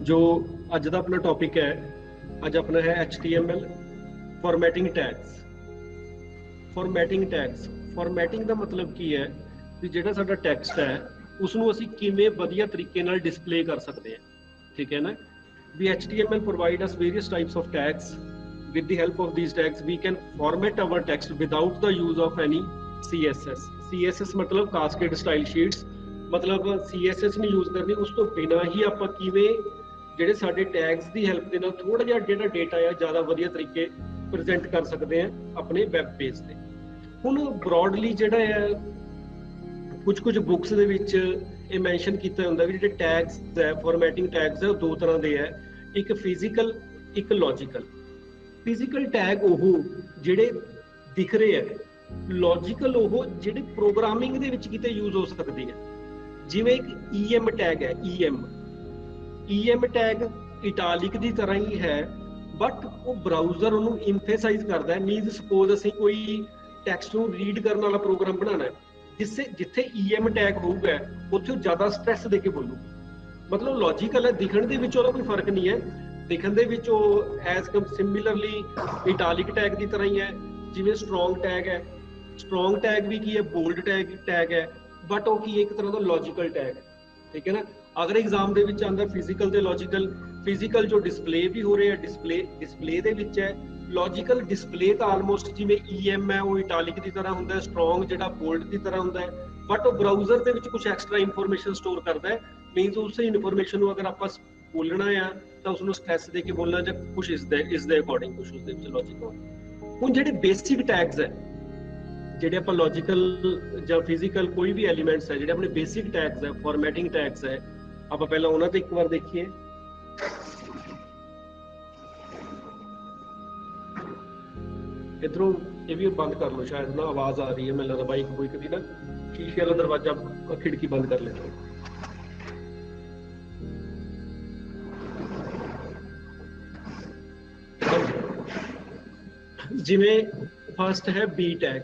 जो अज का अपना टॉपिक है, अज अपना है HTML formatting tags. Formatting tags, formatting का मतलब की है भी जिहड़ा साडा टैक्सट है उसनूं असीं किवें वधिया तरीके नाल डिस्पले कर सकते हैं। ठीक है ना, भी HTML provide us various types of tags. With the help of these tags we can format our text without the use of any CSS. CSS मतलब cascade style sheets, मतलब CSS नहीं यूज करनी, उस तो बिना ही ਆਪਾਂ ਕਿਵੇਂ ਜਿਹੜੇ ਸਾਡੇ ਟੈਗਸ ਦੀ ਹੈਲਪ ਦੇ ਨਾਲ ਥੋੜਾ ਜਿਹਾ ਜਿਹੜਾ ਡੇਟਾ ਆ ਜ਼ਿਆਦਾ ਵਧੀਆ ਤਰੀਕੇ ਪ੍ਰੈਜ਼ੈਂਟ ਕਰ ਸਕਦੇ ਆ ਆਪਣੇ ਵੈਬ ਪੇਜ ਤੇ। ਹੁਣ ਬ੍ਰੌਡਲੀ ਜਿਹੜਾ ਹੈ ਕੁਝ ਬੁੱਕਸ ਦੇ ਵਿੱਚ ਇਹ ਮੈਂਸ਼ਨ ਕੀਤਾ ਹੁੰਦਾ ਵੀ ਜਿਹੜੇ ਟੈਗਸ ਹੈ, ਫਾਰਮੈਟਿੰਗ ਟੈਗਸ ਹੈ, ਉਹ ਦੋ ਤਰ੍ਹਾਂ ਦੇ ਹੈ, ਇੱਕ ਫਿਜ਼ੀਕਲ, ਇੱਕ ਲੌਜੀਕਲ। ਫਿਜ਼ੀਕਲ ਟੈਗ ਉਹ ਜਿਹੜੇ ਦਿਖ ਰਹੇ ਹੈ, ਲੌਜੀਕਲ ਉਹ ਜਿਹੜੇ ਪ੍ਰੋਗਰਾਮਿੰਗ ਦੇ ਵਿੱਚ ਕਿਤੇ ਯੂਜ਼ ਹੋ ਸਕਦੇ ਹੈ। ਜਿਵੇਂ ਇੱਕ EM ਟੈਗ ਹੈ, EM ਟੈਗ ਇਟਾਲਿਕ ਦੀ ਤਰ੍ਹਾਂ ਹੀ ਹੈ, ਬਟ ਉਹ ਬਰਾਊਜ਼ਰ ਉਹਨੂੰ ਇੰਫੈਸਾਈਜ਼ ਕਰਦਾ ਹੈ। ਮੀਨਸ ਸਪੋਜ਼ ਅਸੀਂ ਕੋਈ ਟੈਕਸਟ ਨੂੰ ਰੀਡ ਕਰਨ ਵਾਲਾ ਪ੍ਰੋਗਰਾਮ ਬਣਾਉਣਾ ਹੈ, ਜਿੱਥੇ EM ਟੈਗ ਹੋਊਗਾ ਉੱਥੇ ਉਹ ਜ਼ਿਆਦਾ ਸਟ੍ਰੈਸ ਦੇ ਕੇ ਬੋਲੂ। ਮਤਲਬ ਲੌਜੀਕਲ ਹੈ, ਦਿਖਣ ਦੇ ਵਿੱਚ ਉਹਦਾ ਕੋਈ ਫਰਕ ਨਹੀਂ ਹੈ, ਦਿਖਣ ਦੇ ਵਿੱਚ ਉਹ ਐਜ਼ ਸਿਮਿਲਰਲੀ ਇਟਾਲਿਕ ਟੈਗ ਦੀ ਤਰ੍ਹਾਂ ਹੀ ਹੈ। ਜਿਵੇਂ ਸਟਰੋਂਗ ਟੈਗ ਹੈ, ਸਟਰੋਂਗ ਟੈਗ ਵੀ ਕੀ ਹੈ, ਬੋਲਡ ਟੈਗ ਹੈ, ਬਟ ਉਹ ਕੀ ਹੈ, ਇੱਕ ਤਰ੍ਹਾਂ ਦਾ ਲੌਜੀਕਲ ਟੈਗ ਹੈ। ਠੀਕ ਹੈ ਨਾ, ਅਗਰ ਐਗਜ਼ਾਮ ਦੇ ਵਿੱਚ ਆਉਂਦਾ ਫਿਜ਼ੀਕਲ ਤੇ ਲੌਜੀਕਲ, ਫਿਜ਼ੀਕਲ ਜੋ ਡਿਸਪਲੇ ਵੀ ਹੋ ਰਿਹਾ, ਡਿਸਪਲੇ ਦੇ ਵਿੱਚ ਹੈ। ਲੌਜੀਕਲ ਡਿਸਪਲੇ ਤਾਂ ਆਲਮੋਸਟ ਜਿਵੇਂ EM ਹੈ ਉਹ ਇਟਾਲਿਕ ਦੀ ਤਰ੍ਹਾਂ ਹੁੰਦਾ ਹੈ, ਸਟਰੋਂਗ ਜਿਹੜਾ ਬੋਲਡ ਦੀ ਤਰ੍ਹਾਂ ਹੁੰਦਾ ਹੈ, ਬਟ ਉਹ ਬਰਾਊਜ਼ਰ ਦੇ ਵਿੱਚ ਕੁਝ ਐਕਸਟਰਾ ਇਨਫੋਰਮੇਸ਼ਨ ਸਟੋਰ ਕਰਦਾ ਹੈ। ਮੀਨਸ ਉਸੇ ਇਨਫੋਰਮੇਸ਼ਨ ਨੂੰ ਅਗਰ ਆਪਾਂ ਬੋਲਣਾ ਆ ਤਾਂ ਉਸਨੂੰ ਸਟ੍ਰੈਸ ਦੇ ਕੇ ਬੋਲਣਾ, ਜਾਂ ਕੁਝ ਇਸ ਦੇ ਅਕੋਰਡਿੰਗ ਕੁਝ ਉਸਦੇ ਵਿੱਚ ਲੌਜੀਕਲ। ਹੁਣ ਜਿਹੜੇ ਬੇਸਿਕ ਟੈਗਸ ਹੈ, ਜਿਹੜੇ ਆਪਾਂ ਲੌਜੀਕਲ ਜਾਂ ਫਿਜ਼ੀਕਲ ਕੋਈ ਵੀ ਐਲੀਮੈਂਟਸ ਹੈ, ਜਿਹੜੇ ਆਪਣੇ ਬੇਸਿਕ ਟੈਗਸ ਹੈ, ਫਾਰਮੈਟਿੰਗ ਟੈਗਸ ਹੈ, ਆਪਾਂ ਪਹਿਲਾਂ ਉਹਨਾਂ ਤੇ ਇੱਕ ਵਾਰ ਦੇਖੀਏ। इधरों ये भी बंद कर लो, शायद ना आवाज आ रही है, मैं लगता बाइक कोई कभी ना शीशे वाला दरवाजा खिड़की बंद कर लेते हो। जिमें फर्स्ट है बी टैग।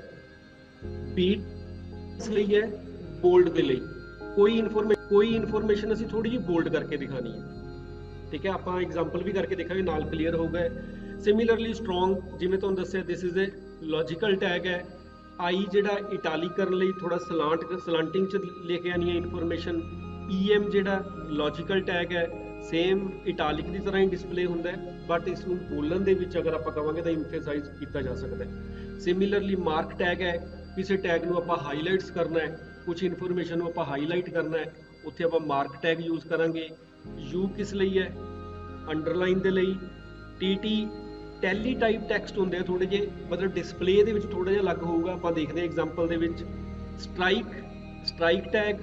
बी इसलिए है बोल्ड के लिए, कोई इनफॉर्मेशन ਅਸੀਂ थोड़ी जी बोल्ड करके दिखानी है। ठीक है, आप एग्जाम्पल भी करके देखा नाल क्लीयर होगा। सिमिलरली स्ट्रॉन्ग, जिमें तुहानूं दस्सिया this is a logical tag है। आई जिहड़ा इटालिक करने लई थोड़ा सलांटिंग च लेके आनी है इनफॉर्मेशन। EM जिहड़ा लॉजिकल टैग है, सेम इटालिक की तरह ही डिस्पले होंदा है, बट इसनूं बोलण दे विच अगर आपां कहांगे तां इंफेसाइज कीता जा सकदा है। सिमिलरली मार्क टैग है, किसी टैग नूं आपां हाईलाइट्स करना है, कुछ इनफॉर्मेशन नूं आपां हाईलाइट करना है, उत्थे आपां मार्क टैग यूज करांगे। यू किस लई है, अंडरलाइन दे लई। TT टैली टाइप टैक्सट होंदे आ थोड़े जे, मतलब डिस्पले दे विच थोड़ा जिहा अलग होऊगा, आपां देखदे हां एग्जांपल दे विच। स्ट्राइक टैग,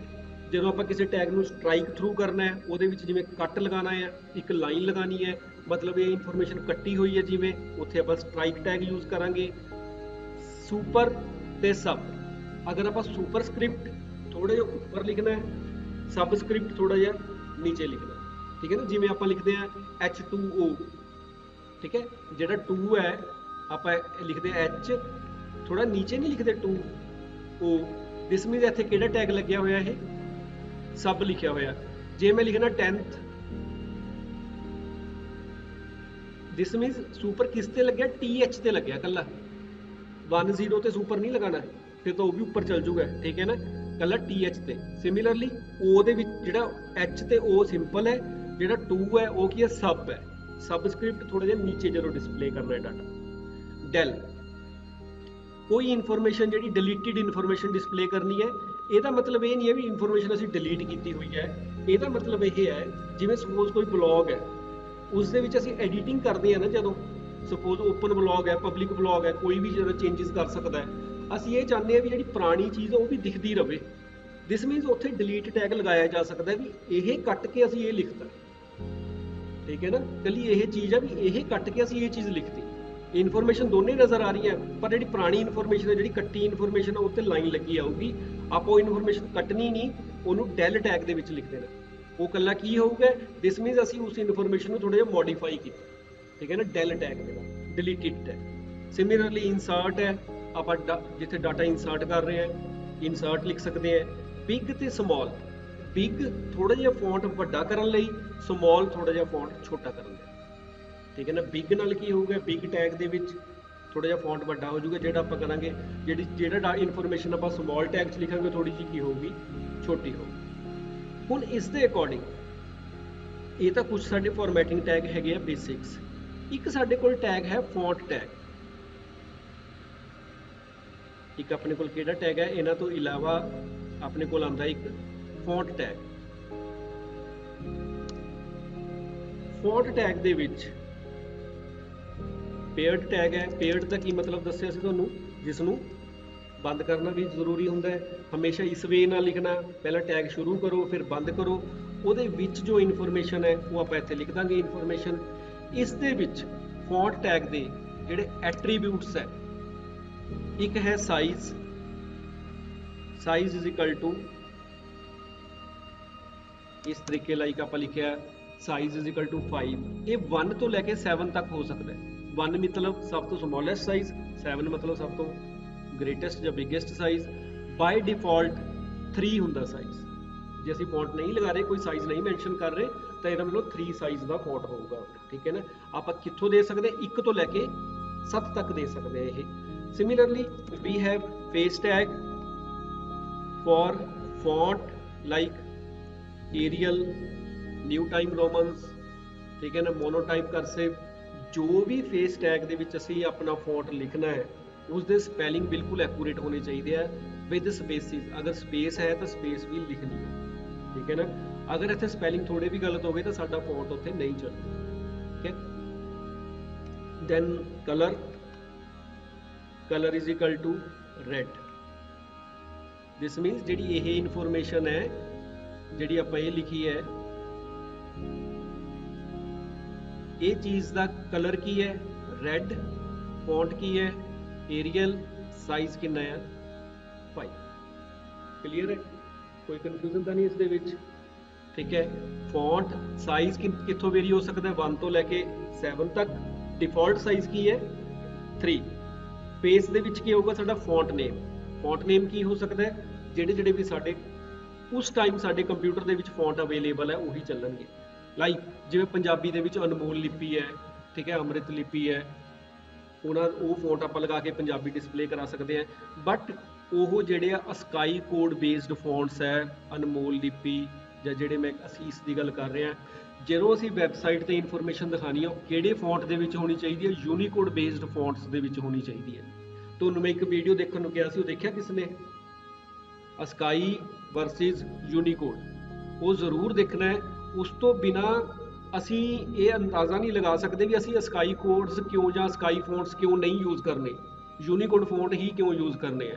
ਜਦੋਂ ਆਪਾਂ ਕਿਸੇ ਟੈਗ ਨੂੰ ਸਟ੍ਰਾਈਕ ਥਰੂ ਕਰਨਾ ਹੈ, ਉਹਦੇ ਵਿੱਚ ਜਿਵੇਂ ਕੱਟ ਲਗਾਉਣਾ ਹੈ, ਇੱਕ ਲਾਈਨ ਲਗਾਉਣੀ ਹੈ, ਮਤਲਬ ਇਹ ਇਨਫੋਰਮੇਸ਼ਨ ਕੱਟੀ ਹੋਈ ਹੈ ਜਿਵੇਂ, ਉੱਥੇ ਆਪਾਂ ਸਟ੍ਰਾਈਕ ਟੈਗ ਯੂਜ਼ ਕਰਾਂਗੇ। ਸੁਪਰ ਤੇ ਸਬ, ਅਗਰ ਆਪਾਂ ਸੁਪਰ ਸਕ੍ਰਿਪਟ ਥੋੜਾ ਜਿਹਾ ਉੱਪਰ ਲਿਖਣਾ ਹੈ, ਸਬ ਸਕ੍ਰਿਪਟ ਥੋੜਾ ਜਿਹਾ ਨੀਚੇ ਲਿਖਣਾ ਹੈ। ਠੀਕ ਹੈ ਨਾ, ਜਿਵੇਂ ਆਪਾਂ ਲਿਖਦੇ ਹਾਂ H2O। ਠੀਕ ਹੈ, ਜਿਹੜਾ 2 ਹੈ ਆਪਾਂ ਲਿਖਦੇ ਹਾਂ H, ਥੋੜਾ ਨੀਚੇ ਨਹੀਂ ਲਿਖਦੇ 2O। ਦਿਸ ਮੀਨਸ ਇੱਥੇ ਕਿਹੜਾ ਟੈਗ ਲੱਗਿਆ ਹੋਇਆ, ਇਹ ਸਬ ਲਿਖਿਆ ਹੋਇਆ। ਜੇ ਮੈਂ ਲਿਖਣਾ 10th, ਦਿਸ ਮੀਨਸ ਸੁਪਰ ਕਿਸ ਤੇ ਲੱਗਿਆ, TH ਤੇ ਲੱਗਿਆ ਕੱਲਾ, 10 ਤੇ ਸੁਪਰ ਨਹੀਂ ਲਗਾਣਾ, ਫਿਰ ਤਾਂ ਉਹ ਵੀ ਉੱਪਰ ਚੱਲ ਜੂਗਾ। ਠੀਕ ਹੈ ਨਾ, ਕੱਲਾ TH ਤੇ। ਸਿਮਿਲਰਲੀ O ਦੇ ਵਿੱਚ ਜਿਹੜਾ H ਤੇ O ਸਿੰਪਲ ਹੈ, ਜਿਹੜਾ 2 ਹੈ ਉਹ ਕੀ ਹੈ, ਸਬ ਹੈ। सबस्क्रिप्ट थोड़ा जिहा नीचे जदों डिस्पले करना है डाटा। डेल, कोई इनफॉर्मेशन जिहड़ी डिलीटिड इनफॉर्मेशन डिस्पले करनी है, ਇਹਦਾ मतलब ये नहीं है भी इनफॉर्मेशन ਅਸੀਂ डिलीट ਕੀਤੀ ਹੋਈ ਹੈ। ਇਹਦਾ मतलब ਇਹ ਹੈ ਜਿਵੇਂ ਸਪੋਜ਼ ਕੋਈ ਬਲੌਗ ਹੈ, ਉਸ ਦੇ ਵਿੱਚ ਅਸੀਂ ਐਡੀਟਿੰਗ ਕਰਦੇ ਹਾਂ ਨਾ, ਜਦੋਂ ਸਪੋਜ਼ ਓਪਨ ਬਲੌਗ ਹੈ, ਪਬਲਿਕ ਬਲੌਗ ਹੈ, ਕੋਈ ਵੀ ਜਦੋਂ ਚੇਂਜਸ ਕਰ ਸਕਦਾ ਹੈ, ਅਸੀਂ ਇਹ ਚਾਹੁੰਦੇ ਹਾਂ ਵੀ ਜਿਹੜੀ ਪੁਰਾਣੀ ਚੀਜ਼ ਉਹ ਵੀ ਦਿਖਦੀ ਰਹੇ। ਦਿਸ ਮੀਨਸ ਉੱਥੇ ਡਿਲੀਟ ਟੈਗ ਲਗਾਇਆ ਜਾ ਸਕਦਾ ਵੀ ਇਹ ਕੱਟ ਕੇ ਅਸੀਂ ਇਹ ਲਿਖਤਾ। ठीक है ना, कली यह चीज़ है भी यह कट के असीं ये चीज़ लिखती, इनफॉर्मेशन दोनों नज़र आ रही है, पर जी पुरानी इनफॉर्मेशन है, जी कट्टी इनफॉर्मेशन है, उत्ते लाइन लगी आऊगी। आप वो इनफॉर्मेशन कटनी नहीं, उन्होंने डेल टैग के विच लिख देना, वो कल्ला की होऊगा, दिस मीनस असीं उस इनफॉर्मेशन को थोड़ा जिहा मॉडिफाई किया। ठीक है ना, डेल टैग के डिलीटिड टैग। सिमिलरली इंसर्ट है, आप जिथे डाटा इंसर्ट कर रहे हैं, इंसर्ट लिख सकते हैं। बिग ते स्मॉल, ਬਿਗ ਥੋੜਾ ਜਿਹਾ ਫੌਂਟ ਵੱਡਾ ਕਰਨ ਲਈ, ਸਮਾਲ ਥੋੜਾ ਜਿਹਾ ਫੌਂਟ ਛੋਟਾ ਕਰਨ ਲਈ। ਠੀਕ ਹੈ ਨਾ। ਬਿਗ ਨਾਲ ਕੀ ਹੋਊਗਾ, ਬਿਗ ਟੈਗ ਦੇ ਵਿੱਚ ਥੋੜਾ ਜਿਹਾ ਫੌਂਟ ਵੱਡਾ ਹੋ ਜਾਊਗਾ, ਜਿਹੜਾ ਆਪਾਂ ਕਰਾਂਗੇ ਜਿਹੜਾ ਇਨਫੋਰਮੇਸ਼ਨ ਆਪਾਂ ਸਮਾਲ ਟੈਗ 'ਚ ਲਿਖਾਂਗੇ ਥੋੜੀ ਜਿਹੀ ਕੀ ਹੋਊਗੀ, ਛੋਟੀ ਹੋਊਗੀ। ਹੁਣ ਇਸ ਦੇ ਅਕੋਰਡਿੰਗ ਇਹ ਤਾਂ ਕੁਝ ਸਾਡੇ ਫਾਰਮੈਟਿੰਗ ਟੈਗ ਹੈਗੇ ਆ ਬੇਸਿਕਸ। ਇੱਕ ਸਾਡੇ ਕੋਲ ਟੈਗ ਹੈ ਫੌਂਟ ਟੈਗ। ਇੱਕ ਆਪਣੇ ਕੋਲ ਕਿਹੜਾ ਟੈਗ ਹੈ, ਇਹਨਾਂ ਤੋਂ ਇਲਾਵਾ ਆਪਣੇ ਕੋਲ ਆਉਂਦਾ ਇੱਕ ਫੌਂਟ ਟੈਗ। ਫੌਂਟ ਟੈਗ ਦੇ ਵਿੱਚ ਪੇਅਰਡ ਟੈਗ ਹੈ। ਪੇਅਰਡ ਦਾ ਕੀ ਮਤਲਬ ਦੱਸਿਆ ਸੀ ਤੁਹਾਨੂੰ, ਜਿਸ ਨੂੰ ਬੰਦ ਕਰਨਾ ਵੀ ਜ਼ਰੂਰੀ ਹੁੰਦਾ ਹੈ। ਹਮੇਸ਼ਾ ਇਸ ਵੇ ਨਾਲ ਲਿਖਣਾ, ਪਹਿਲਾਂ ਟੈਗ ਸ਼ੁਰੂ ਕਰੋ ਫਿਰ ਬੰਦ ਕਰੋ, ਉਹਦੇ ਵਿੱਚ ਜੋ ਇਨਫੋਰਮੇਸ਼ਨ ਹੈ ਉਹ ਆਪਾਂ ਇੱਥੇ ਲਿਖ ਦਾਂਗੇ ਇਨਫੋਰਮੇਸ਼ਨ। ਇਸ ਦੇ ਵਿੱਚ ਫੌਂਟ ਟੈਗ ਦੇ ਜਿਹੜੇ ਐਟਰੀਬਿਊਟਸ ਹੈ, ਇੱਕ ਹੈ size, size is equal to ਇਸ ਤਰੀਕੇ ਲਾਈਕ ਆਪਾਂ ਲਿਖਿਆ ਸਾਈਜ਼ ਇਜ਼ ਇਕੁਅਲ ਟੂ 5। ਇਹ 1 ਤੋਂ ਲੈ ਕੇ 7 ਤੱਕ ਹੋ ਸਕਦਾ ਹੈ। 1 ਮਤਲਬ ਸਭ ਤੋਂ ਸਮੋਲੈਸਟ ਸਾਈਜ਼, 7 ਮਤਲਬ ਸਭ ਤੋਂ ਗ੍ਰੇਟੈਸਟ ਜਾਂ ਬਿਗੇਸਟ ਸਾਈਜ਼। ਬਾਈ ਡਿਫਾਲਟ 3 ਹੁੰਦਾ ਸਾਈਜ਼। ਜੇ ਅਸੀਂ ਫੌਂਟ ਨਹੀਂ ਲਗਾ ਰਹੇ, ਕੋਈ ਸਾਈਜ਼ ਨਹੀਂ ਮੈਂਸ਼ਨ ਕਰ ਰਹੇ, ਤਾਂ ਇਹਦਾ ਮਤਲਬ 3 ਸਾਈਜ਼ ਦਾ ਫੌਂਟ ਹੋਊਗਾ। ਠੀਕ ਹੈ ਨਾ। ਆਪਾਂ ਕਿੱਥੋਂ ਦੇ ਸਕਦੇ, 1 ਤੋਂ ਲੈ ਕੇ 7 ਤੱਕ ਦੇ ਸਕਦੇ ਆ ਇਹ। Similarly, we have face tag for font like Arial, New Time Romans, ठीक है ना, monotype cursive। जो भी फेस टैग ਦੇ ਵਿੱਚ ਅਸੀਂ ਆਪਣਾ ਫੌਂਟ ਲਿਖਣਾ ਹੈ ਉਸ ਦੇ ਸਪੈਲਿੰਗ ਬਿਲਕੁਲ ਐਕੂਰੇਟ ਹੋਣੇ ਚਾਹੀਦੇ ਆ ਵਿਦ ਸਪੇਸਿਸ। ਅਗਰ ਸਪੇਸ ਹੈ ਤਾਂ ਸਪੇਸ ਵੀ ਲਿਖਣੀ ਹੈ। ਠੀਕ ਹੈ ਨਾ। ਅਗਰ ਇੱਥੇ ਸਪੈਲਿੰਗ ਥੋੜੇ ਵੀ ਗਲਤ ਹੋ ਗਏ ਤਾਂ ਸਾਡਾ ਫੌਂਟ ਉੱਥੇ ਨਹੀਂ ਚੱਲੇਗਾ। ਠੀਕ ਹੈ। Then colour, color is equal to red। this means ਜਿਹੜੀ ਇਹ ਇਨਫੋਰਮੇਸ਼ਨ ਹੈ, ਜਿਹੜੀ ਆਪਾਂ ਇਹ ਲਿਖੀ ਹੈ, ਇਹ ਚੀਜ਼ ਦਾ ਕਲਰ ਕੀ ਹੈ, ਰੈਡ। ਫੌਂਟ ਕੀ ਹੈ, ਏਰੀਅਲ। ਸਾਈਜ਼ ਕਿੰਨਾ ਹੈ, 5। ਕਲੀਅਰ ਹੈ, ਕੋਈ ਕਨਫਿਊਜ਼ਨ ਤਾਂ ਨਹੀਂ ਇਸ ਦੇ ਵਿੱਚ। ਠੀਕ ਹੈ। ਫੌਂਟ ਸਾਈਜ਼ ਕਿੱਥੋਂ ਵੇਰੀ ਹੋ ਸਕਦਾ ਹੈ, 1 ਤੋਂ ਲੈ ਕੇ 7 ਤੱਕ। ਡਿਫਾਲਟ ਸਾਈਜ਼ ਕੀ ਹੈ, 3। ਸਪੇਸ ਦੇ ਵਿੱਚ ਕੀ ਹੋਊਗਾ ਸਾਡਾ ਫੌਂਟ ਨੇਮ। ਫੌਂਟ ਨੇਮ ਕੀ ਹੋ ਸਕਦਾ ਹੈ, ਜਿਹੜੇ ਵੀ ਸਾਡੇ ਉਸ ਟਾਈਮ ਸਾਡੇ ਕੰਪਿਊਟਰ ਦੇ ਵਿੱਚ ਫੌਂਟ ਅਵੇਲੇਬਲ ਹੈ ਉਹੀ ਚੱਲਣਗੇ। ਲਾਈਕ ਜਿਵੇਂ ਪੰਜਾਬੀ ਦੇ ਵਿੱਚ ਅਨਮੋਲ ਲਿਪੀ ਹੈ, ਠੀਕ ਹੈ, ਅੰਮ੍ਰਿਤ ਲਿਪੀ ਹੈ, ਉਹ ਫੌਂਟ ਆਪਾਂ ਲਗਾ ਕੇ ਪੰਜਾਬੀ ਡਿਸਪਲੇ ਕਰਾ ਸਕਦੇ ਹਾਂ। ਬਟ ਉਹ ਜਿਹੜੇ ਆ ਅਸਕਾਈ ਕੋਡ ਬੇਸਡ ਫੌਂਟਸ ਹੈ, ਅਨਮੋਲ ਲਿਪੀ ਜਾਂ ਜਿਹੜੇ ਮੈਂ ਅਸੀਸ ਦੀ ਗੱਲ ਕਰ ਰਿਹਾ, ਜਦੋਂ ਅਸੀਂ ਵੈਬਸਾਈਟ ਤੇ ਇਨਫੋਰਮੇਸ਼ਨ ਦਿਖਾਣੀ ਹੈ ਉਹ ਕਿਹੜੇ ਫੌਂਟ ਦੇ ਵਿੱਚ ਹੋਣੀ ਚਾਹੀਦੀ ਹੈ, ਯੂਨੀਕੋਡ ਬੇਸਡ ਫੌਂਟਸ ਦੇ ਵਿੱਚ ਹੋਣੀ ਚਾਹੀਦੀ ਹੈ। ਤੁਹਾਨੂੰ ਮੈਂ ਇੱਕ ਵੀਡੀਓ ਦੇਖਣ ਨੂੰ ਕਿਹਾ ਸੀ, ਉਹ ਦੇਖਿਆ ਕਿਸ ਨੇ, ਅਸਕਾਈ ਵਰਸਿਸ ਯੂਨੀਕੋਡ, ਉਹ ਜ਼ਰੂਰ ਦੇਖਣਾ ਹੈ। ਉਸ ਤੋਂ ਬਿਨਾ ਅਸੀਂ ਇਹ ਅੰਦਾਜ਼ਾ ਨਹੀਂ ਲਗਾ ਸਕਦੇ ਵੀ ਅਸੀਂ ਅਸਕਾਈ ਕੋਡਸ ਕਿਉਂ ਜਾਂ ਅਸਕਾਈ ਫੌਂਟਸ ਕਿਉਂ ਨਹੀਂ ਯੂਜ਼ ਕਰਨੇ, ਯੂਨੀਕੋਡ ਫੌਂਟ ਹੀ ਕਿਉਂ ਯੂਜ਼ ਕਰਨੇ ਆ।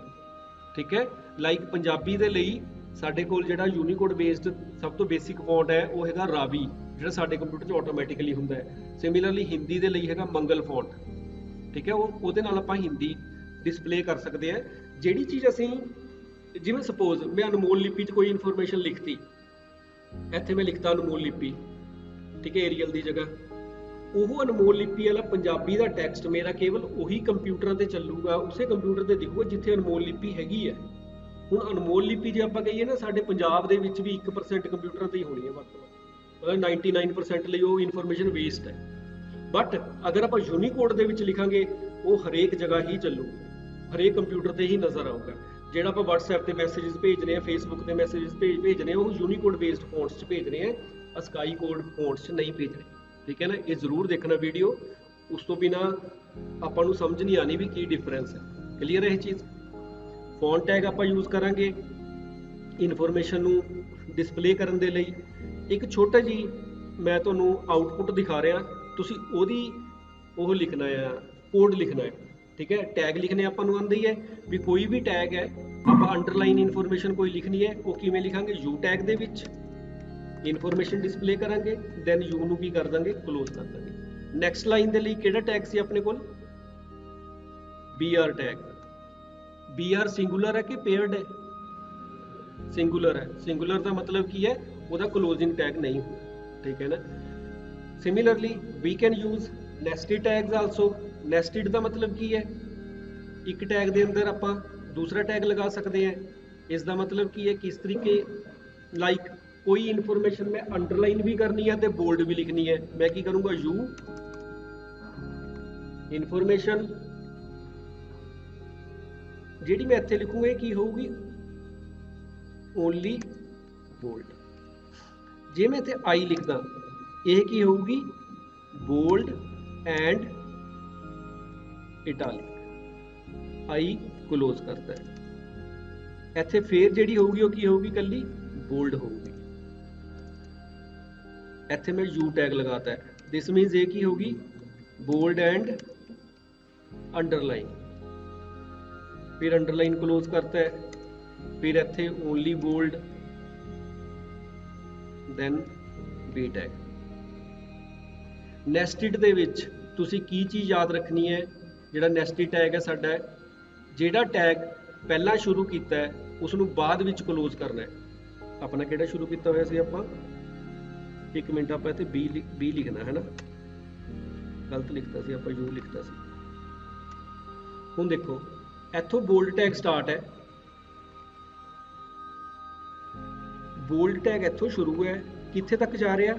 ਠੀਕ ਹੈ। ਲਾਈਕ ਪੰਜਾਬੀ ਦੇ ਲਈ ਸਾਡੇ ਕੋਲ ਜਿਹੜਾ ਯੂਨੀਕੋਡ ਬੇਸਡ ਸਭ ਤੋਂ ਬੇਸਿਕ ਫੌਂਟ ਹੈ ਉਹ ਹੈਗਾ ਰਾਵੀ, ਜਿਹੜਾ ਸਾਡੇ ਕੰਪਿਊਟਰ 'ਚ ਆਟੋਮੈਟਿਕਲੀ ਹੁੰਦਾ ਹੈ। ਸਿਮਿਲਰਲੀ ਹਿੰਦੀ ਦੇ ਲਈ ਹੈਗਾ ਮੰਗਲ ਫੌਂਟ। ਠੀਕ ਹੈ। ਉਹਦੇ ਨਾਲ ਆਪਾਂ ਹਿੰਦੀ ਡਿਸਪਲੇ ਕਰ ਸਕਦੇ ਹਾਂ। ਜਿਹੜੀ ਚੀਜ਼ ਅਸੀਂ, ਜਿਵੇਂ ਸਪੋਜ਼ ਮੈਂ ਅਨਮੋਲ ਲਿਪੀ 'ਚ ਕੋਈ ਇਨਫੋਰਮੇਸ਼ਨ ਲਿਖਤੀ, ਇੱਥੇ ਮੈਂ ਲਿਖਤਾ ਅਨਮੋਲ ਲਿਪੀ, ਠੀਕ ਹੈ, ਏਰੀਅਲ ਦੀ ਜਗ੍ਹਾ। ਉਹ ਅਨਮੋਲ ਲਿਪੀ ਵਾਲਾ ਪੰਜਾਬੀ ਦਾ ਟੈਕਸਟ ਮੇਰਾ ਕੇਵਲ ਉਹੀ ਕੰਪਿਊਟਰਾਂ ਤੇ ਚੱਲੂਗਾ, ਉਸੇ ਕੰਪਿਊਟਰ ਤੇ ਦਿਖੂਗਾ ਜਿੱਥੇ ਅਨਮੋਲ ਲਿਪੀ ਹੈਗੀ ਹੈ। ਹੁਣ ਅਨਮੋਲ ਲਿਪੀ ਜੇ ਆਪਾਂ ਕਹੀਏ ਨਾ, ਸਾਡੇ ਪੰਜਾਬ ਦੇ ਵਿੱਚ ਵੀ 1% ਕੰਪਿਊਟਰਾਂ ਤੇ ਹੀ ਹੋਣੀ ਹੈ ਵਰਤਮਾਨ, ਮਤਲਬ 99% ਲਈ ਉਹ ਇਨਫੋਰਮੇਸ਼ਨ ਵੇਸਟ ਹੈ। ਬਟ ਅਗਰ ਆਪਾਂ ਯੂਨੀਕੋਡ ਦੇ ਵਿੱਚ ਲਿਖਾਂਗੇ ਉਹ ਹਰੇਕ ਜਗ੍ਹਾ ਹੀ ਚੱਲੂਗਾ, ਹਰੇਕ ਕੰਪਿਊਟਰ ਤੇ ਹੀ ਨਜ਼ਰ ਆਊਗਾ। ਜਿਹੜਾ ਆਪਾਂ WhatsApp ਤੇ ਮੈਸੇजेस ਭੇਜਨੇ ਆ, Facebook ਤੇ ਮੈਸੇजेस ਭੇਜਨੇ ਆ, ਉਹ ਯੂਨੀਕੋਡ ਬੇਸਡ ਫੌਂਟਸ 'ਚ ਭੇਜਨੇ ਆ, ਅਸਕਾਈ ਕੋਡ ਫੌਂਟਸ 'ਚ ਨਹੀਂ ਭੇਜਣੇ। ਠੀਕ ਹੈ ਨਾ। ਇਹ ਜ਼ਰੂਰ ਦੇਖਣਾ ਵੀਡੀਓ, ਉਸ ਤੋਂ ਬਿਨਾ ਆਪਾਂ ਨੂੰ ਸਮਝ ਨਹੀਂ ਆਣੀ ਵੀ ਕੀ ਡਿਫਰੈਂਸ ਹੈ। ਕਲੀਅਰ ਹੈ ਇਹ ਚੀਜ਼। ਫੌਂਟ ਟੈਗ ਆਪਾਂ ਯੂਜ਼ ਕਰਾਂਗੇ ਇਨਫੋਰਮੇਸ਼ਨ ਨੂੰ ਡਿਸਪਲੇ ਕਰਨ ਦੇ ਲਈ। ਇੱਕ ਛੋਟਾ ਜੀ ਮੈਂ ਤੁਹਾਨੂੰ ਆਊਟਪੁੱਟ ਦਿਖਾ ਰਿਹਾ, ਤੁਸੀਂ ਉਹਦੀ ਉਹ ਲਿਖਣਾ ਆ, ਕੋਡ ਲਿਖਣਾ ਹੈ। ਠੀਕ ਹੈ। ਟੈਗ ਲਿਖਣੇ ਆਪਾਂ ਨੂੰ ਆਉਂਦੀ ਹੈ ਵੀ ਕੋਈ ਵੀ ਟੈਗ ਹੈ ਆਪਾਂ ਅੰਡਰਲਾਈਨ ਇਨਫੋਰਮੇਸ਼ਨ ਕੋਈ ਲਿਖਣੀ ਹੈ, ਉਹ ਕਿਵੇਂ ਲਿਖਾਂਗੇ, ਯੂ ਟੈਗ ਦੇ ਵਿੱਚ ਇਨਫੋਰਮੇਸ਼ਨ ਡਿਸਪਲੇ ਕਰਾਂਗੇ, ਦੈਨ ਯੂ ਨੂੰ ਕੀ ਕਰ ਦਾਂਗੇ, ਕਲੋਜ਼ ਕਰ ਦਾਂਗੇ। ਨੈਕਸਟ ਲਾਈਨ ਦੇ ਲਈ ਕਿਹੜਾ ਟੈਗ ਸੀ ਆਪਣੇ ਕੋਲ, BR ਟੈਗ। BR ਸਿੰਗੂਲਰ ਹੈ ਕਿ ਪੇਅਰਡ ਹੈ, ਸਿੰਗੂਲਰ ਹੈ। ਸਿੰਗੂਲਰ ਦਾ ਮਤਲਬ ਕੀ ਹੈ, ਉਹਦਾ ਕਲੋਜ਼ਿੰਗ ਟੈਗ ਨਹੀਂ ਹੁੰਦਾ। ਠੀਕ ਹੈ ਨਾ। Similarly we can use nested tags also. Nested ਦਾ ਮਤਲਬ ਕੀ ਹੈ, ਇੱਕ ਟੈਗ ਦੇ ਅੰਦਰ ਆਪਾਂ ਦੂਸਰਾ ਟੈਗ ਲਗਾ ਸਕਦੇ ਹਾਂ। ਇਸ ਦਾ ਮਤਲਬ ਕੀ ਹੈ, ਕਿਸ ਤਰੀਕੇ, ਲਾਈਕ कोई इन्फॉर्मेशन मैं अंडरलाइन भी करनी है तो बोल्ड भी लिखनी है, मैं की करूंगा यू इन्फॉर्मेशन ਜਿਹੜੀ मैं ਇੱਥੇ ਲਿਖੂੰਗਾ ਇਹ ਕੀ ਹੋਊਗੀ ਓਨਲੀ बोल्ड। ਜੇ मैं ਇੱਥੇ आई ਲਿਖਦਾ ਇਹ ਕੀ ਹੋਊਗੀ bold and italic, I close करता है। ਇੱਥੇ ਫੇਰ ਜਿਹੜੀ ਹੋਊਗੀ ਉਹ ਕੀ ਹੋਊਗੀ ਕੱਲੀ बोल्ड होगी। ਇੱਥੇ मैं यू टैग लगाता है, दिस मीन्स ये की होगी बोल्ड एंड अंडरलाइन, फिर अंडरलाइन क्लोज करता है, फिर ਇੱਥੇ only bold then B tag. Nested ਦੇ ਵਿੱਚ ਤੁਸੀਂ ਕੀ ਚੀਜ਼ ਯਾਦ ਰੱਖਣੀ ਹੈ, ਜਿਹੜਾ ਨੈਸਟਡ ਟੈਗ ਹੈ ਸਾਡਾ, ਜਿਹੜਾ ਟੈਗ ਪਹਿਲਾਂ ਸ਼ੁਰੂ ਕੀਤਾ ਹੈ ਉਸ ਨੂੰ ਬਾਅਦ ਵਿੱਚ ਕਲੋਜ਼ ਕਰਨਾ ਹੈ। ਆਪਣਾ ਕਿਹੜਾ ਸ਼ੁਰੂ ਕੀਤਾ ਹੋਇਆ ਸੀ ਆਪਾਂ, ਇੱਕ ਮਿੰਟ ਆਪਾਂ ਇੱਥੇ ਬੀ ਲਿਖਣਾ ਹੈ ਨਾ, ਗਲਤ ਲਿਖਤਾ ਸੀ ਆਪਾਂ, ਯੂ ਲਿਖਤਾ ਸੀ। ਹੁਣ ਦੇਖੋ ਇੱਥੋਂ ਬੋਲਡ ਟੈਗ ਸਟਾਰਟ ਹੈ, ਬੋਲਡ ਟੈਗ ਇੱਥੋਂ ਸ਼ੁਰੂ ਹੈ, ਕਿੱਥੇ ਤੱਕ ਜਾ ਰਿਹਾ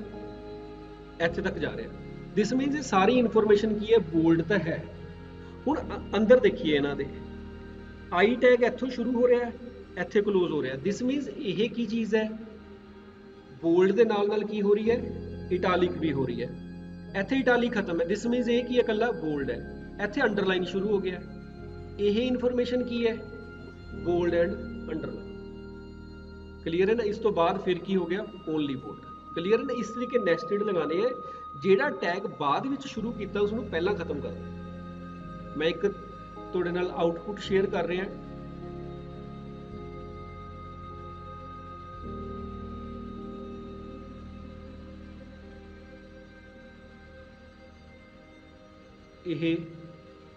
ਇੱਥੇ ਤੱਕ ਜਾ ਰਿਹਾ। ਦਿਸ ਮੀਨਸ ਇਹ ਸਾਰੀ ਇਨਫੋਰਮੇਸ਼ਨ ਕੀ ਹੈ ਬੋਲਡ ਤਾਂ ਹੈ। ਹੁਣ ਅੰਦਰ ਦੇਖੀਏ ਇਹਨਾਂ ਦੇ, ਆਈ ਟੈਗ ਇੱਥੋਂ ਸ਼ੁਰੂ ਹੋ ਰਿਹਾ ਇੱਥੇ ਕਲੋਜ਼ ਹੋ ਰਿਹਾ। ਦਿਸ ਮੀਨਸ ਇਹ ਕੀ ਚੀਜ਼ ਹੈ ਬੋਲਡ ਦੇ ਨਾਲ ਨਾਲ ਕੀ ਹੋ ਰਹੀ ਹੈ ਇਟਾਲਿਕ ਵੀ ਹੋ ਰਹੀ ਹੈ। ਇੱਥੇ ਇਟਾਲਿਕ ਖਤਮ ਹੈ, ਦਿਸ ਮੀਨਸ ਇਹ ਕੀ ਹੈ ਇਕੱਲਾ ਬੋਲਡ ਹੈ। ਇੱਥੇ ਅੰਡਰਲਾਈਨ ਸ਼ੁਰੂ ਹੋ ਗਿਆ, ਇਹ ਇਨਫੋਰਮੇਸ਼ਨ ਕੀ ਹੈ ਬੋਲਡ ਐਂਡ ਅੰਡਰਲਾਈਨ। ਕਲੀਅਰ ਹੈ ਨਾ। ਇਸ ਤੋਂ ਬਾਅਦ ਫਿਰ ਕੀ ਹੋ ਗਿਆ ਓਨਲੀ ਬੋਲਡ। ਕਲੀਅਰ ਹੈ ਨਾ। ਇਸ ਤਰੀਕੇ ਨੈਸਟਡ ਲਗਾਣੇ ਹੈ, ਜਿਹੜਾ ਟੈਗ ਬਾਅਦ ਵਿੱਚ ਸ਼ੁਰੂ ਕੀਤਾ ਉਸ ਨੂੰ ਪਹਿਲਾਂ ਖਤਮ ਕਰ। ਮੈਂ ਇੱਕ ਤੁਹਾਡੇ ਨਾਲ ਆਊਟਪੁੱਟ ਸ਼ੇਅਰ ਕਰ ਰਿਹਾ,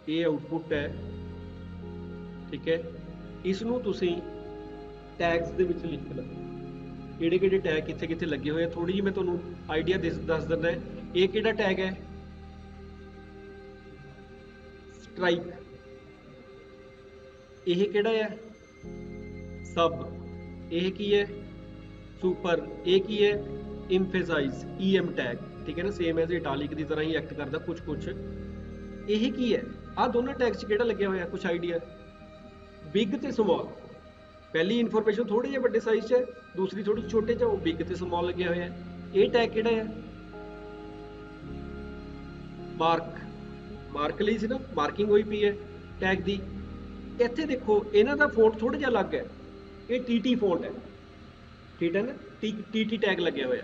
ਇਹ ਆਊਟਪੁੱਟ ਹੈ, ਠੀਕ ਹੈ। ਇਸ ਨੂੰ ਤੁਸੀਂ ਟੈਗਸ ਦੇ ਵਿੱਚ ਲਿਖਣਾ, ਕਿਹੜੇ ਕਿਹੜੇ ਟੈਗ ਕਿੱਥੇ ਕਿੱਥੇ ਲੱਗੇ ਹੋਏ ਆ। ਥੋੜੀ ਜਿਹੀ ਮੈਂ ਤੁਹਾਨੂੰ ਆਈਡੀਆ ਦੱਸ ਦਿੰਦਾ। ਇਹ ਕਿਹੜਾ ਟੈਗ ਹੈ ਸਟ੍ਰਾਈਕ, ਇਹ ਕਿਹੜਾ ਹੈ ਸਬ, ਇਹ ਕੀ ਹੈ ਸੁਪਰ, ਇਹ ਕੀ ਹੈ ਇੰਫੇਸਾਈਜ਼ EM ਟੈਗ, ਠੀਕ ਹੈ ਨਾ। ਸੇਮ ਐਜ਼ ਇਟਾਲਿਕ ਦੀ ਤਰ੍ਹਾਂ ਹੀ ਐਕਟ ਕਰਦਾ ਕੁਝ। ਇਹ ਕੀ ਹੈ ਆਹ ਦੋਨਾਂ ਟੈਗਸ 'ਚ ਕਿਹੜਾ ਲੱਗਿਆ ਹੋਇਆ ਕੁਝ ਆਈਡੀਆ। ਬਿਗ ਤੇ ਸਮਾਲ, ਪਹਿਲੀ ਇਨਫੋਰਮੇਸ਼ਨ ਥੋੜੇ ਜਿਹੇ ਵੱਡੇ ਸਾਈਜ਼ 'ਚ ਹੈ, ਦੂਸਰੀ ਥੋੜੀ ਛੋਟੇ 'ਚ, ਉਹ ਬਿਗ ਤੇ ਸਮਾਲ ਲੱਗਿਆ ਹੋਇਆ। ਇਹ ਟੈਗ ਕਿਹੜਾ ਹੈ ਮਾਰਕ ਲਈ ਸੀ ਨਾ, ਮਾਰਕਿੰਗ ਹੋਈ ਪਈ ਹੈ ਟੈਗ ਦੀ। ਇੱਥੇ ਦੇਖੋ ਇਹਨਾਂ ਦਾ ਫੌਂਟ ਥੋੜਾ ਜਿਹਾ ਅਲੱਗ ਹੈ, ਇਹ TT ਫੌਂਟ ਹੈ, ਠੀਕ ਹੈ ਨਾ, TT ਟੈਗ ਲੱਗਿਆ ਹੋਇਆ।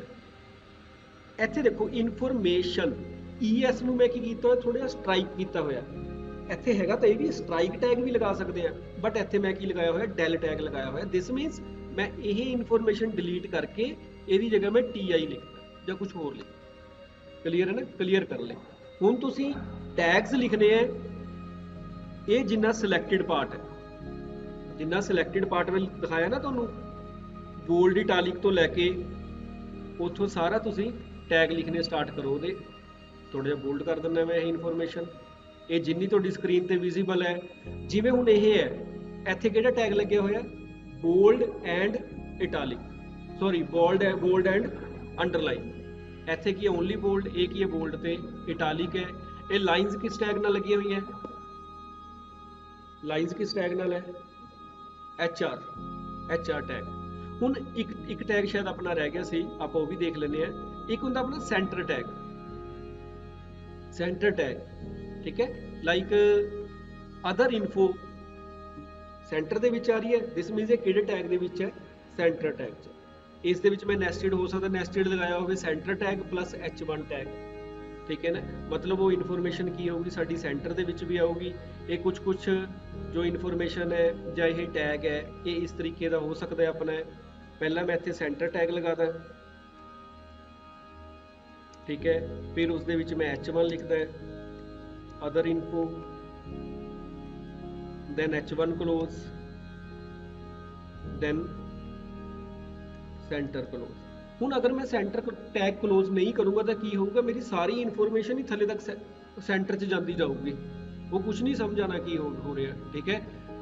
ਇੱਥੇ ਦੇਖੋ ਇਨਫੋਰਮੇਸ਼ਨ ES ਨੂੰ ਮੈਂ ਕੀ ਕੀਤਾ ਹੋਇਆ ਥੋੜਾ ਜਿਹਾ ਸਟ੍ਰਾਈਕ ਕੀਤਾ ਹੋਇਆ। ਇੱਥੇ ਹੈਗਾ ਤਾਂ ਇਹ ਵੀ ਸਟ੍ਰਾਈਕ ਟੈਗ ਵੀ ਲਗਾ ਸਕਦੇ ਆ, ਬਟ ਇੱਥੇ ਮੈਂ ਕੀ ਲਗਾਇਆ ਹੋਇਆ ਡੈਲ ਟੈਗ ਲਗਾਇਆ ਹੋਇਆ। ਦਿਸ ਮੀਨਸ ਮੈਂ ਇਹ ਇਨਫੋਰਮੇਸ਼ਨ ਡਿਲੀਟ ਕਰਕੇ ਇਹਦੀ ਜਗ੍ਹਾ ਮੈਂ TI ਲਿਖਦਾ ਜਾਂ ਕੁਝ ਹੋਰ ਲਿਖ। ਕਲੀਅਰ ਹੈ ਨਾ। ਕਲੀਅਰ ਕਰ ਲੈ। ਹੁਣ ਤੁਸੀਂ ਟੈਗਸ ਲਿਖਣੇ ਆ, ਇਹ ਜਿੰਨਾ ਸਿਲੈਕਟਡ ਪਾਰਟ ਹੈ, ਜਿੰਨਾ ਸਿਲੈਕਟਡ ਪਾਰਟ ਵਿੱਚ ਦਿਖਾਇਆ ਨਾ ਤੁਹਾਨੂੰ ਬੋਲਡ ਇਟਾਲਿਕ ਤੋਂ ਲੈ ਕੇ ਉੱਥੋਂ ਸਾਰਾ ਤੁਸੀਂ ਟੈਗ ਲਿਖਣੇ ਸਟਾਰਟ ਕਰੋ। ਉਹਦੇ ਥੋੜਾ ਜਿਹਾ ਬੋਲਡ ਕਰ ਦਿੰਦਾ ਮੈਂ ਇਹ ਇਨਫੋਰਮੇਸ਼ਨ, ਇਹ ਜਿੰਨੀ ਤੁਹਾਡੀ ਸਕਰੀਨ ਤੇ ਵਿਜ਼ੀਬਲ ਹੈ। ਜਿਵੇਂ ਹੁਣ ਇਹ ਹੈ, ਇੱਥੇ ਕਿਹੜਾ ਟੈਗ ਲੱਗਿਆ ਹੋਇਆ bold and italic, sorry bold and underline. ਇੱਥੇ ਕੀ ਹੈ ਓਨਲੀ ਬੋਲਡ, ਇਹ ਕੀ ਹੈ ਬੋਲਡ ਤੇ ਇਟਾਲਿਕ ਹੈ। ਇਹ ਲਾਈਨਸ ਕਿਸ ਟੈਗ ਨਾਲ ਲੱਗੀਆਂ ਹੋਈਆਂ, ਲਾਈਨਸ ਕਿਸ ਟੈਗ ਨਾਲ ਹੈ HR ਟੈਗ। ਹੁਣ ਇੱਕ ਟੈਗ ਸ਼ਾਇਦ ਆਪਣਾ ਰਹਿ ਗਿਆ ਸੀ, ਆਪਾਂ ਉਹ ਵੀ ਦੇਖ ਲੈਂਦੇ ਆ। ਇੱਕ ਹੁੰਦਾ ਆਪਣਾ ਸੈਂਟਰ ਟੈਗ, ਠੀਕ ਹੈ, ਲਾਈਕ ਅਦਰ ਇਨਫੋ ਸੈਂਟਰ ਦੇ ਵਿੱਚ ਆ ਰਹੀ ਹੈ। ਦਿਸ ਮੀਨਸ ਇਹ ਕਿਹੜੇ ਟੈਗ ਦੇ ਵਿੱਚ ਹੈ ਸੈਂਟਰ ਟੈਗ 'ਚ। ਇਸ ਦੇ ਵਿੱਚ ਮੈਂ ਨੈਸਟਡ ਹੋ ਸਕਦਾ ਨੈਸਟਡ ਲਗਾਇਆ ਹੋਵੇ centre tag plus H1 tag, ਠੀਕ ਹੈ ਨਾ। ਮਤਲਬ ਉਹ ਇਨਫੋਰਮੇਸ਼ਨ ਕੀ ਹੋਊਗੀ ਸਾਡੀ ਸੈਂਟਰ ਦੇ ਵਿੱਚ ਵੀ ਆਊਗੀ। ਇਹ ਕੁਝ ਜੋ ਇਨਫੋਰਮੇਸ਼ਨ ਹੈ ਜਾਂ ਇਹ ਟੈਗ ਹੈ ਇਹ ਇਸ ਤਰੀਕੇ ਦਾ ਹੋ ਸਕਦਾ ਹੈ ਆਪਣਾ। ਪਹਿਲਾਂ ਮੈਂ ਇੱਥੇ ਸੈਂਟਰ ਟੈਗ ਲਗਾਦਾ, ਠੀਕ ਹੈ, ਫਿਰ ਉਸ ਦੇ ਵਿੱਚ ਮੈਂ H1 ਲਿਖਦਾ ਹੈ, other info, then H1 close, then center close। ਹੁਣ ਅਗਰ ਮੈਂ ਸੈਂਟਰ ਟੈਗ ਕਲੋਜ਼ ਨਹੀਂ ਕਰੂੰਗਾ ਤਾਂ ਕੀ ਹੋਊਗਾ, ਮੇਰੀ ਸਾਰੀ ਇਨਫੋਰਮੇਸ਼ਨ ਹੀ ਥੱਲੇ ਤੱਕ ਸੈਂਟਰ 'ਚ ਜਾਂਦੀ ਜਾਊਗੀ, ਉਹ ਕੁਝ ਨਹੀਂ ਸਮਝ ਆਣਾ ਕੀ ਹੋ ਰਿਹਾ, ਠੀਕ ਹੈ।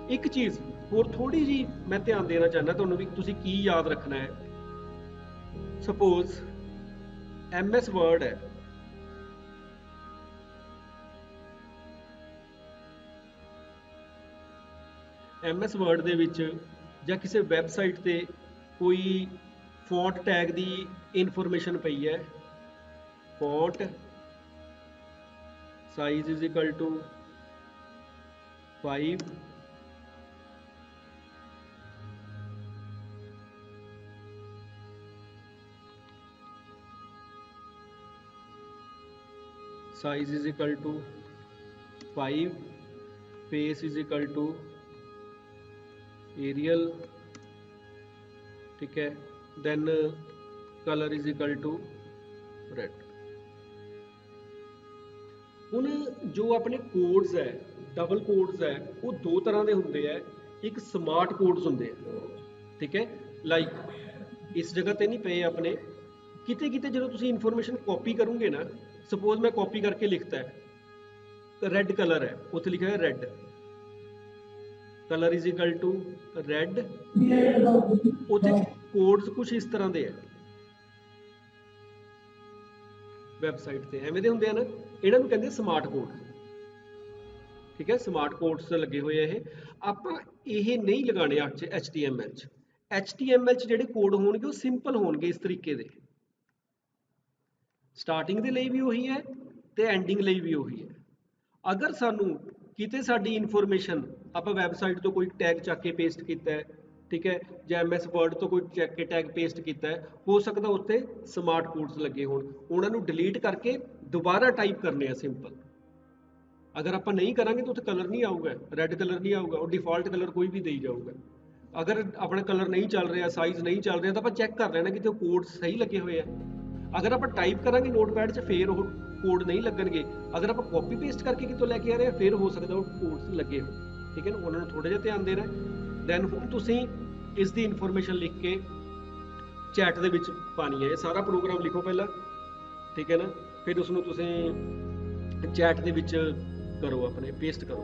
ਇੱਕ ਚੀਜ਼ ਹੋਰ ਥੋੜੀ ਜੀ ਮੈਂ ਧਿਆਨ ਦੇਣਾ ਚਾਹੁੰਦਾ ਤੁਹਾਨੂੰ ਵੀ, ਤੁਸੀਂ ਕੀ ਯਾਦ ਰੱਖਣਾ ਹੈ। सपोज MS वर्ड है, MS वर्ड ਦੇ ਵਿੱਚ ਜਾਂ ਕਿਸੇ ਵੈਬਸਾਈਟ ਤੇ ਕੋਈ ਫੌਂਟ ਟੈਗ ਦੀ ਇਨਫੋਰਮੇਸ਼ਨ ਪਈ ਹੈ, font size is equal to 5, size is equal to 5, face is equal to Arial, ठीक है, then color is equal to red। ਹੁਣ ਜੋ ਆਪਣੇ ਕੋਡਸ ਹੈ, ਡਬਲ ਕੋਡਸ ਹੈ, ਉਹ ਦੋ ਤਰ੍ਹਾਂ ਦੇ ਹੁੰਦੇ ਆ। ਇੱਕ ਸਮਾਰਟ ਕੋਡਸ ਹੁੰਦੇ ਆ, ਠੀਕ ਹੈ, ਲਾਈਕ ਇਸ ਜਗ੍ਹਾ ਤੇ ਨਹੀਂ ਪਏ ਆਪਣੇ, ਕਿਤੇ ਕਿਤੇ ਜਦੋਂ ਤੁਸੀਂ ਇਨਫੋਰਮੇਸ਼ਨ ਕਾਪੀ ਕਰੋਗੇ ਨਾ, ਸਪੋਜ਼ ਮੈਂ ਕਾਪੀ ਕਰਕੇ ਲਿਖਤਾ ਹੈ ਰੈੱਡ ਕਲਰ ਹੈ, ਉੱਥੇ ਲਿਖਿਆ ਹੈ red, colour is equal to red, ਉੱਥੇ ਕੋਡਸ ਕੁਝ ਇਸ ਤਰ੍ਹਾਂ ਦੇ ਹੈ ਵੈਬਸਾਈਟ ਤੇ, ਐਵੇਂ ਦੇ ਹੁੰਦੇ ਆ ਨਾ, ਇਹਨਾਂ ਨੂੰ ਕਹਿੰਦੇ ਸਮਾਰਟ ਕੋਡ, ਠੀਕ ਹੈ, ਸਮਾਰਟ ਕੋਡਸ ਲੱਗੇ ਹੋਏ ਆ ਇਹ। ਆਪਾਂ ਇਹ ਨਹੀਂ ਲਗਾਣੇ HTML 'ਚ। HTML 'ਚ ਜਿਹੜੇ ਕੋਡ ਹੋਣਗੇ ਉਹ ਸਿੰਪਲ ਹੋਣਗੇ ਇਸ ਤਰੀਕੇ ਦੇ, ਸਟਾਰਟਿੰਗ ਦੇ ਲਈ ਵੀ ਉਹੀ ਹੈ ਤੇ ਐਂਡਿੰਗ ਲਈ ਵੀ ਉਹੀ ਹੈ। ਅਗਰ ਸਾਨੂੰ ਕਿਤੇ ਸਾਡੀ ਇਨਫੋਰਮੇਸ਼ਨ, ਆਪਾਂ ਵੈਬਸਾਈਟ ਤੋਂ ਕੋਈ ਟੈਗ ਚੱਕ ਕੇ ਪੇਸਟ ਕੀਤਾ ਹੈ, ਠੀਕ ਹੈ, ਜਾਂ MS ਵਰਡ ਤੋਂ ਕੋਈ ਚੱਕ ਕੇ ਟੈਗ ਪੇਸਟ ਕੀਤਾ ਹੈ, ਹੋ ਸਕਦਾ ਉੱਤੇ ਸਮਾਰਟ ਕੋਡਸ ਲੱਗੇ ਹੋਣ, ਉਹਨਾਂ ਨੂੰ ਡਿਲੀਟ ਕਰਕੇ ਦੁਬਾਰਾ ਟਾਈਪ ਕਰਨੇ ਆ ਸਿੰਪਲ। ਅਗਰ ਆਪਾਂ ਨਹੀਂ ਕਰਾਂਗੇ ਤਾਂ ਉੱਥੇ ਕਲਰ ਨਹੀਂ ਆਊਗਾ, ਰੈੱਡ ਕਲਰ ਨਹੀਂ ਆਊਗਾ, ਉਹ ਡਿਫਾਲਟ ਕਲਰ ਕੋਈ ਵੀ ਦੇਈ ਜਾਊਗਾ। ਅਗਰ ਆਪਣਾ ਕਲਰ ਨਹੀਂ ਚੱਲ ਰਿਹਾ, ਸਾਈਜ਼ ਨਹੀਂ ਚੱਲ ਰਿਹਾ, ਤਾਂ ਆਪਾਂ ਚੈੱਕ ਕਰ ਲੈਣਾ ਕਿ ਉਹ ਕੋਡ ਸਹੀ ਲੱਗੇ ਹੋਏ ਆ। ਅਗਰ ਆਪਾਂ ਟਾਈਪ ਕਰਾਂਗੇ ਨੋਟਪੈਡ 'ਚ ਫੇਰ ਉਹ ਕੋਡ ਨਹੀਂ ਲੱਗਣਗੇ। ਅਗਰ ਆਪਾਂ ਕਾਪੀ ਪੇਸਟ ਕਰਕੇ ਕਿਤੋਂ ਲੈ ਕੇ ਆ ਰਹੇ ਹਾਂ, ਫਿਰ ਹੋ ਸਕਦਾ ਉਹ ਕੋਡਸ ਲੱਗੇ ਹੋ, ਠੀਕ ਹੈ ਨਾ, ਉਹਨਾਂ ਨੂੰ ਥੋੜ੍ਹਾ ਜਿਹਾ ਧਿਆਨ ਦੇਣਾ। ਦੈਨ ਹੁਣ ਤੁਸੀਂ ਇਸ ਦੀ ਇਨਫੋਰਮੇਸ਼ਨ ਲਿਖ ਕੇ ਚੈਟ ਦੇ ਵਿੱਚ ਪਾਣੀ ਹੈ। ਇਹ ਸਾਰਾ ਪ੍ਰੋਗਰਾਮ ਲਿਖੋ ਪਹਿਲਾਂ, ਠੀਕ ਹੈ ਨਾ, ਫਿਰ ਉਸਨੂੰ ਤੁਸੀਂ ਚੈਟ ਦੇ ਵਿੱਚ ਕਰੋ, ਆਪਣੇ ਪੇਸਟ ਕਰੋ।